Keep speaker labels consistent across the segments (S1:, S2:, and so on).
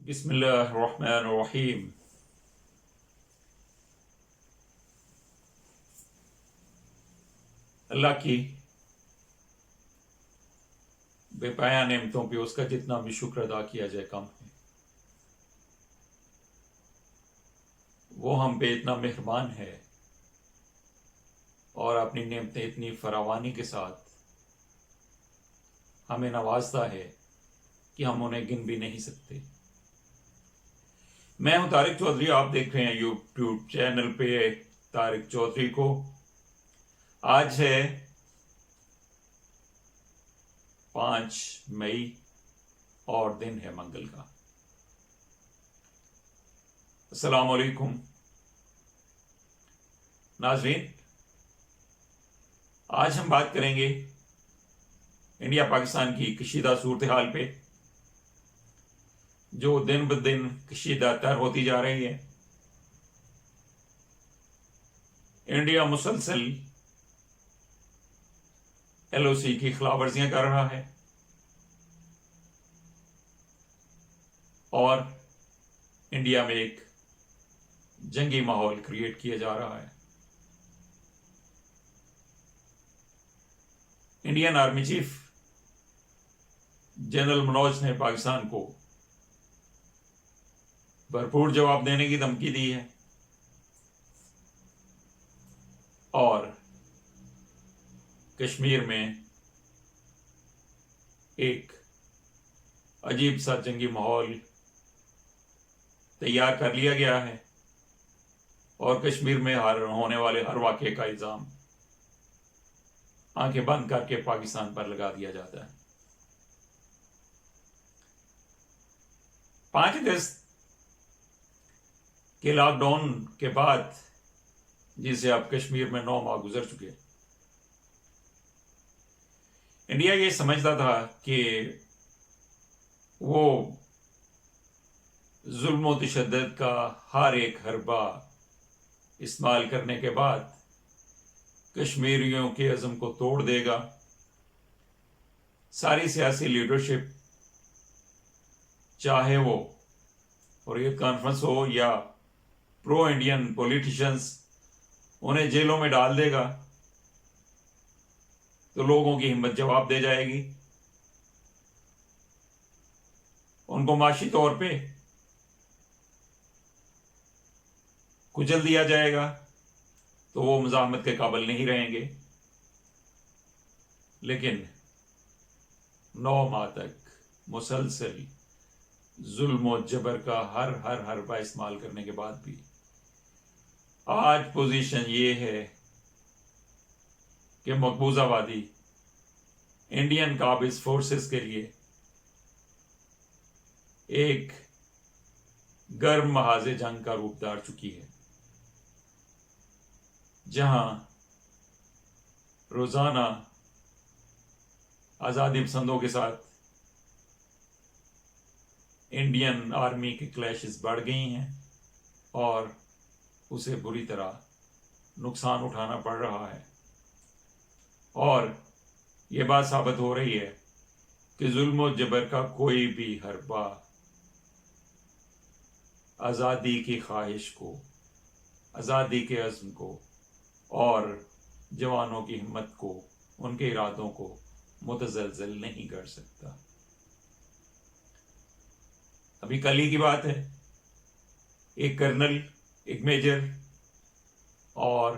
S1: بسم اللہ الرحمن الرحیم۔ اللہ کی بے پایا نعمتوں پہ اس کا جتنا بھی شکر ادا کیا جائے کم ہے۔ وہ ہم پہ اتنا مہربان ہے اور اپنی نعمتیں اتنی فراوانی کے ساتھ ہمیں نوازتا ہے کہ ہم انہیں گن بھی نہیں سکتے۔ میں ہوں طارق چودھری، آپ دیکھ رہے ہیں یوٹیوب چینل پہ طارق چودھری کو۔ آج ہے 5 مئی اور دن ہے منگل کا۔ السلام علیکم ناظرین، آج ہم بات کریں گے انڈیا پاکستان کی کشیدہ صورتحال پہ، جو دن بدن کشیدہ تر ہوتی جا رہی ہے۔ انڈیا مسلسل LOC کی خلاف ورزیاں کر رہا ہے اور انڈیا میں ایک جنگی ماحول کریٹ کیا جا رہا ہے۔ Indian army chief general Manoj نے پاکستان کو بھرپور جواب دینے کی دھمکی دی ہے اور کشمیر میں ایک عجیب سا جنگی ماحول تیار کر لیا گیا ہے اور کشمیر میں ہونے والے ہر واقعے کا الزام آنکھیں بند کر کے پاکستان پر لگا دیا جاتا ہے۔ 5 اگست کے لاک ڈاؤن کے بعد، جسے اب کشمیر میں 9 ماہ گزر چکے، انڈیا یہ سمجھتا تھا کہ وہ ظلم و تشدد کا ہر ایک حربہ استعمال کرنے کے بعد کشمیریوں کے عزم کو توڑ دے گا۔ ساری سیاسی لیڈرشپ، چاہے وہ حریت کانفرنس ہو یا پرو انڈین پولیٹیشنز، انہیں جیلوں میں ڈال دے گا تو لوگوں کی ہمت جواب دے جائے گی۔ ان کو معاشی طور پہ کچل دیا جائے گا تو وہ مزاحمت کے قابل نہیں رہیں گے۔ لیکن 9 ماہ تک مسلسل ظلم و جبر کا ہر حربہ استعمال کرنے کے بعد بھی آج پوزیشن یہ ہے کہ مقبوضہ وادی انڈین قابض فورسز کے لیے ایک گرم محاذ جنگ کا روپ دھار چکی ہے، جہاں روزانہ آزادی پسندوں کے ساتھ انڈین آرمی کے کلیشز بڑھ گئی ہیں اور اسے بری طرح نقصان اٹھانا پڑ رہا ہے۔ اور یہ بات ثابت ہو رہی ہے کہ ظلم و جبر کا کوئی بھی حربہ آزادی کی خواہش کو، آزادی کے عزم کو اور جوانوں کی ہمت کو، ان کے ارادوں کو متزلزل نہیں کر سکتا۔ ابھی کل ہی کی بات ہے، ایک کرنل، ایک میجر اور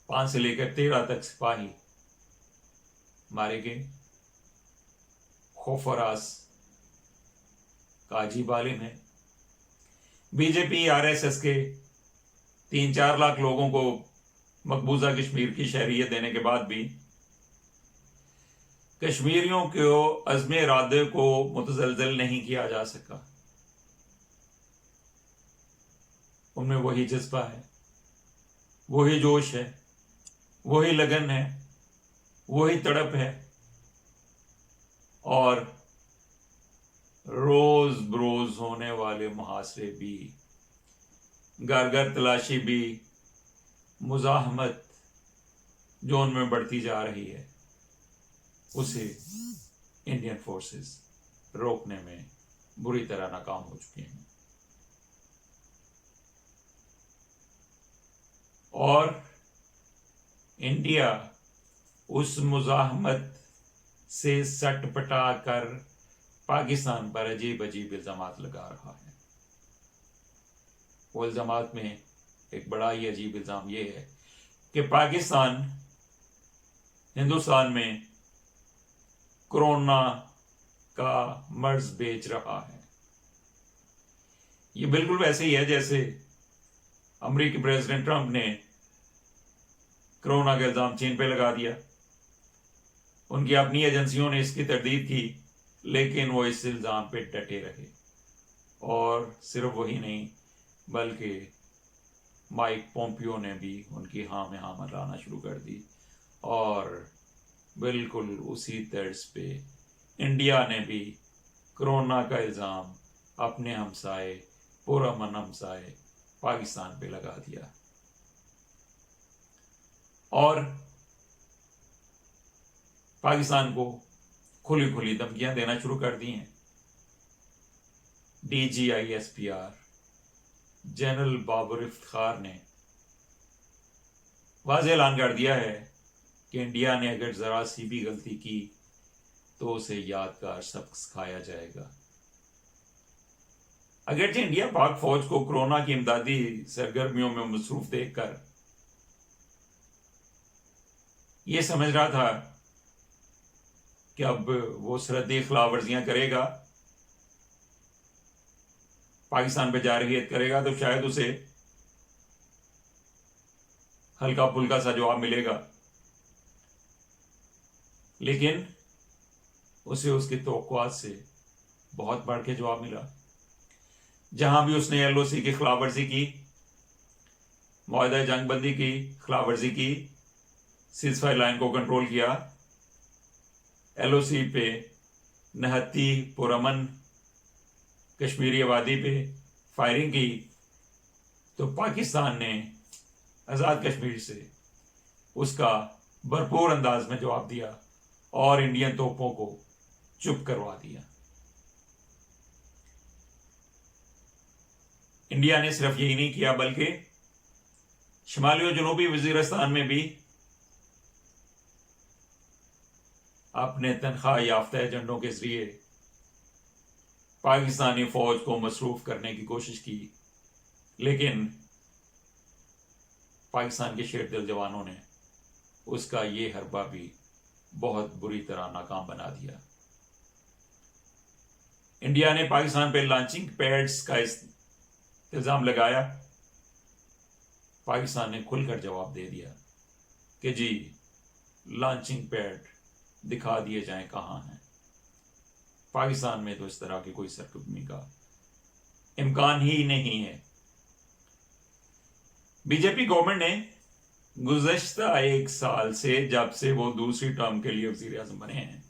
S1: 5 سے لے کر 13 تک سپاہی مارے گئے۔ خوف و راز کا عجیب عالم ہے۔ بی جے پی RSS کے 3-4 لاکھ لوگوں کو مقبوضہ کشمیر کی شہریت دینے کے بعد بھی کشمیریوں کے عزم ارادے کو متزلزل نہیں کیا جا سکا۔ ان میں وہی جذبہ ہے، وہی جوش ہے، وہی لگن ہے، وہی تڑپ ہے، اور روز بروز ہونے والے محاصرے بھی، گھر گھر تلاشی بھی، مزاحمت جو ان میں بڑھتی جا رہی ہے، اسے انڈین فورسز روکنے میں بری طرح ناکام ہو چکے ہیں. اور انڈیا اس مزاحمت سے سٹ پٹا کر پاکستان پر عجیب عجیب الزامات لگا رہا ہے. وہ الزامات میں ایک بڑا ہی عجیب الزام یہ ہے کہ پاکستان ہندوستان میں کورونا کا مرض بیچ رہا ہے. یہ بالکل ویسے ہی ہے جیسے امریکی پریزیڈنٹ ٹرمپ نے کورونا کا الزام چین پہ لگا دیا. ان کی اپنی ایجنسیوں نے اس کی تردید کی لیکن وہ اس الزام پہ ڈٹے رہے. اور صرف وہی نہیں بلکہ مائک پومپیو نے بھی ان کی ہاں میں ہاں ملانا شروع کر دی. اور بالکل اسی طرز پہ انڈیا نے بھی کورونا کا الزام اپنے ہمسائے پرامن ہمسائے پاکستان پہ لگا دیا. اور پاکستان کو کھلی کھلی دھمکیاں دینا شروع کر دی ہیں. D G I S P R general Babar Iftikhar نے واضح اعلان کر دیا ہے کہ انڈیا نے اگر ذرا سی بھی غلطی کی تو اسے یادگار سبق سکھایا جائے گا. اگرچہ انڈیا پاک فوج کو کورونا کی امدادی سرگرمیوں میں مصروف دیکھ کر یہ سمجھ رہا تھا کہ اب وہ سرحدی خلاف ورزیاں کرے گا، پاکستان پہ جارحیت کرے گا تو شاید اسے ہلکا پھلکا سا جواب ملے گا، لیکن اسے اس کی توقعات سے بہت بڑھ کے جواب ملا. جہاں بھی اس نے ایل او سی کی خلاف ورزی کی، معاہدہ جنگ بندی کی خلاف ورزی کی، سیز فائر لائن کو کنٹرول کیا، ایل او سی پہ نہتی پرامن کشمیری آبادی پہ فائرنگ کی، تو پاکستان نے آزاد کشمیر سے اس کا بھرپور انداز میں جواب دیا اور انڈین توپوں کو چپ کروا دیا. انڈیا نے صرف یہی نہیں کیا بلکہ شمالی و جنوبی وزیرستان میں بھی اپنے تنخواہ یافتہ ایجنٹوں کے ذریعے پاکستانی فوج کو مصروف کرنے کی کوشش کی، لیکن پاکستان کے شیر دل جوانوں نے اس کا یہ حربہ بھی بہت بری طرح ناکام بنا دیا. انڈیا نے پاکستان پہ لانچنگ پیڈز کا الزام لگایا. پاکستان نے کھل کر جواب دے دیا کہ جی لانچنگ پیڈ دکھا دیے جائیں کہاں ہیں. پاکستان میں تو اس طرح کی کوئی سرگرمی کا امکان ہی نہیں ہے. بی جے پی گورنمنٹ نے گزشتہ 1 سال سے جب سے وہ دوسری ٹرم کے لیے وزیر اعظم بنے ہیں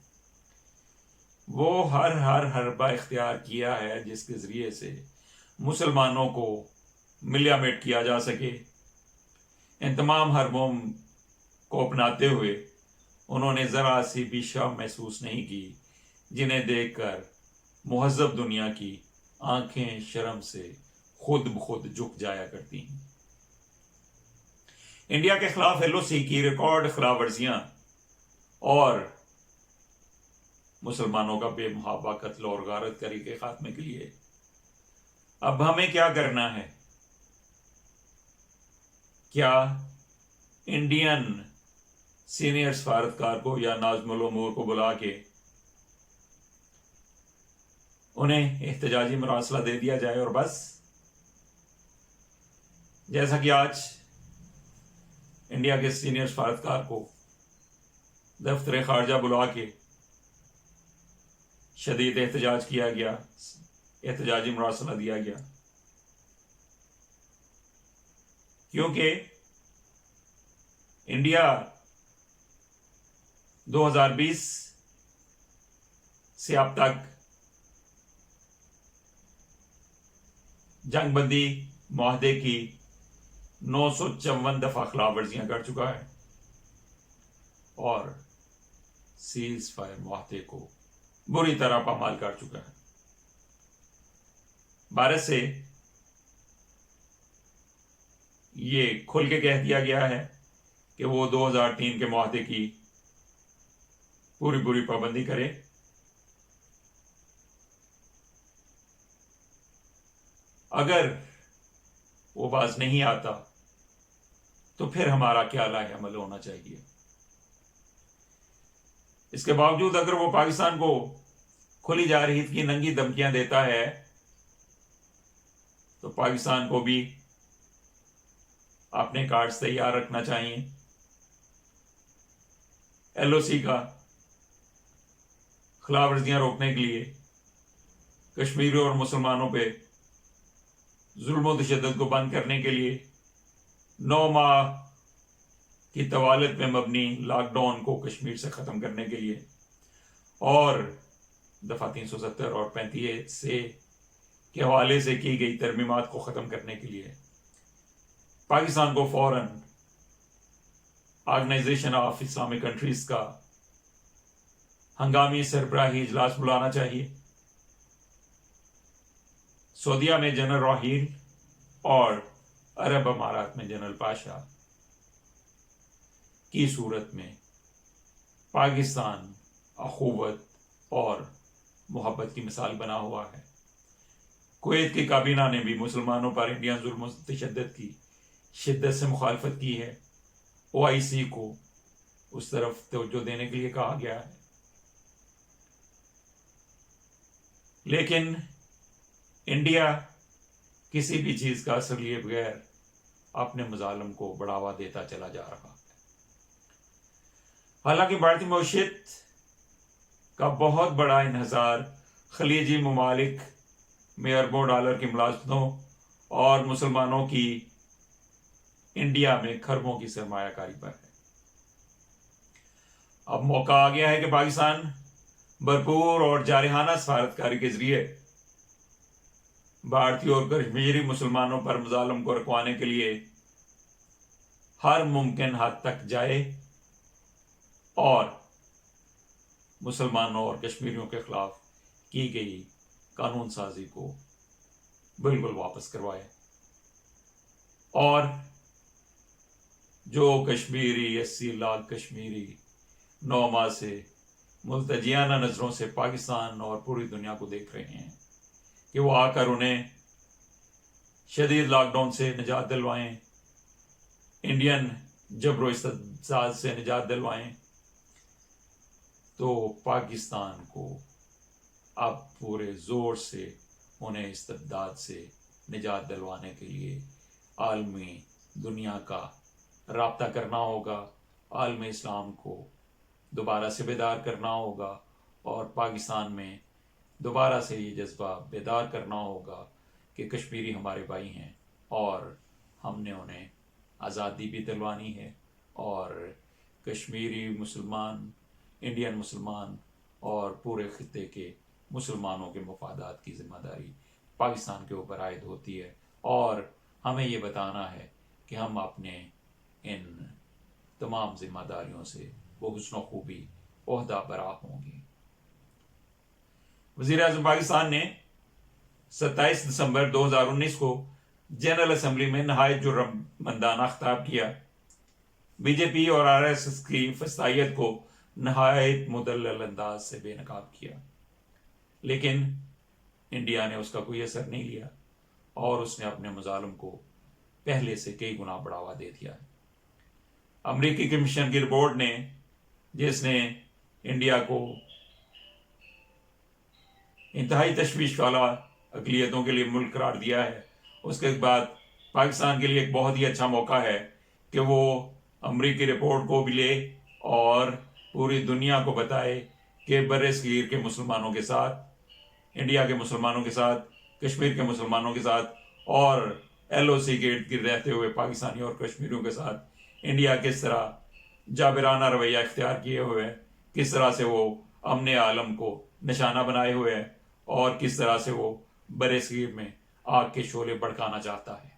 S1: وہ ہر حربہ اختیار کیا ہے جس کے ذریعے سے مسلمانوں کو ملیا میٹ کیا جا سکے. ان تمام حربوں کو اپناتے ہوئے انہوں نے ذرا سی بھی شرم محسوس نہیں کی جنہیں دیکھ کر مہذب دنیا کی آنکھیں شرم سے خود بخود جھک جایا کرتی ہیں. انڈیا کے خلاف ایل او سی کی ریکارڈ خلاف ورزیاں اور مسلمانوں کا بے محابہ قتل اور غارت کاری کے خاتمے کے لیے اب ہمیں کیا کرنا ہے؟ کیا انڈین سینئر سفارتکار کو یا ناظم الامور کو بلا کے انہیں احتجاجی مراسلہ دے دیا جائے اور بس؟ جیسا کہ آج انڈیا کے سینئر سفارتکار کو دفتر خارجہ بلا کے شدید احتجاج کیا گیا، احتجاجی مراسلہ دیا گیا، کیونکہ انڈیا 2020 سے اب تک جنگ بندی معاہدے کی 954 دفعہ خلاف ورزیاں کر چکا ہے اور سیز فائر معاہدے کو بری طرح پامال کر چکا ہے۔ بھارت سے یہ کھل کے کہہ دیا گیا ہے کہ وہ 2003 کے معاہدے کی پوری پابندی کرے۔ اگر وہ باز نہیں آتا تو پھر ہمارا کیا لاہ عمل ہونا چاہیے۔ اس کے باوجود اگر وہ پاکستان کو کھلی جارحیت کی ننگی دھمکیاں دیتا ہے تو پاکستان کو بھی اپنے کارڈز تیار رکھنا چاہیے۔ ایل او سی کا خلاف ورزیاں روکنے کے لیے، کشمیریوں اور مسلمانوں پہ ظلم و تشدد کو بند کرنے کے لیے، 9 ماہ کی طوالت میں مبنی لاک ڈاؤن کو کشمیر سے ختم کرنے کے لیے، اور دفعہ 370 اور 35 سے کے حوالے سے کی گئی ترمیمات کو ختم کرنے کے لیے پاکستان کو فوراً آرگنائزیشن آف اسلامک کنٹریز کا ہنگامی سربراہی اجلاس بلانا چاہیے۔ سعودیہ میں جنرل راحیل اور عرب امارات میں جنرل پاشا کی صورت میں پاکستان اخوت اور محبت کی مثال بنا ہوا ہے۔ کویت کی کابینہ نے بھی مسلمانوں پر انڈین ظلم و تشدد کی شدت سے مخالفت کی ہے۔ OIC کو اس طرف توجہ دینے کے لیے کہا گیا ہے، لیکن انڈیا کسی بھی چیز کا اثر لیے بغیر اپنے مظالم کو بڑھاوا دیتا چلا جا رہا ہے۔ حالانکہ بھارتی معیشت کا بہت بڑا انحصار خلیجی ممالک میں اربوں ڈالر کی ملازمتوں اور مسلمانوں کی انڈیا میں کھربوں کی سرمایہ کاری پر ہے۔ اب موقع آ گیا ہے کہ پاکستان بھرپور اور جارحانہ سفارتکاری کے ذریعے بھارتی اور کشمیری مسلمانوں پر مظالم کو رکوانے کے لیے ہر ممکن حد تک جائے اور مسلمانوں اور کشمیریوں کے خلاف کی گئی قانون سازی کو بالکل واپس کروائے، اور جو کشمیری 80 لاکھ کشمیری 9 ماہ سے ملتجیانہ نظروں سے پاکستان اور پوری دنیا کو دیکھ رہے ہیں کہ وہ آ کر انہیں شدید لاک ڈاؤن سے نجات دلوائیں، انڈین جبر و استبداد سے نجات دلوائیں، تو پاکستان کو اب پورے زور سے انہیں استبداد سے نجات دلوانے کے لیے عالمی دنیا کا رابطہ کرنا ہوگا، عالم اسلام کو دوبارہ سے بیدار کرنا ہوگا، اور پاکستان میں دوبارہ سے یہ جذبہ بیدار کرنا ہوگا کہ کشمیری ہمارے بھائی ہیں اور ہم نے انہیں آزادی بھی دلوانی ہے، اور کشمیری مسلمان، انڈین مسلمان اور پورے خطے کے مسلمانوں کے مفادات کی ذمہ داری پاکستان کے اوپر عائد ہوتی ہے، اور ہمیں یہ بتانا ہے کہ ہم اپنے ان تمام ذمہ داریوں سے بحسن و خوبی عہدہ برا ہوں گے۔ وزیر اعظم پاکستان نے 27 دسمبر 2019 کو جنرل اسمبلی میں نہایت جرأتمندانہ خطاب کیا۔ بی جے پی اور RSS کی فسطائیت کو نہایت مدلل انداز سے بے نقاب کیا، لیکن انڈیا نے اس کا کوئی اثر نہیں لیا، اور اس نے اپنے مظالم کو پہلے سے کئی گنا بڑھاوا دے دیا ہے۔ امریکی کمیشن کی رپورٹ نے، جس نے انڈیا کو انتہائی تشویش والا اقلیتوں کے لیے ملک قرار دیا ہے، اس کے بعد پاکستان کے لیے ایک بہت ہی اچھا موقع ہے کہ وہ امریکی رپورٹ کو بھی لے اور پوری دنیا کو بتائے کہ برصغیر کے مسلمانوں کے ساتھ، انڈیا کے مسلمانوں کے ساتھ، کشمیر کے مسلمانوں کے ساتھ اور LOC کے ارد گرد رہتے ہوئے پاکستانی اور کشمیریوں کے ساتھ انڈیا کس طرح جابرانہ رویہ اختیار کیے ہوئے ہے، کس طرح سے وہ امن عالم کو نشانہ بنائے ہوئے ہے، اور کس طرح سے وہ برصغیر میں آگ کے شعلے بھڑکانا چاہتا ہے۔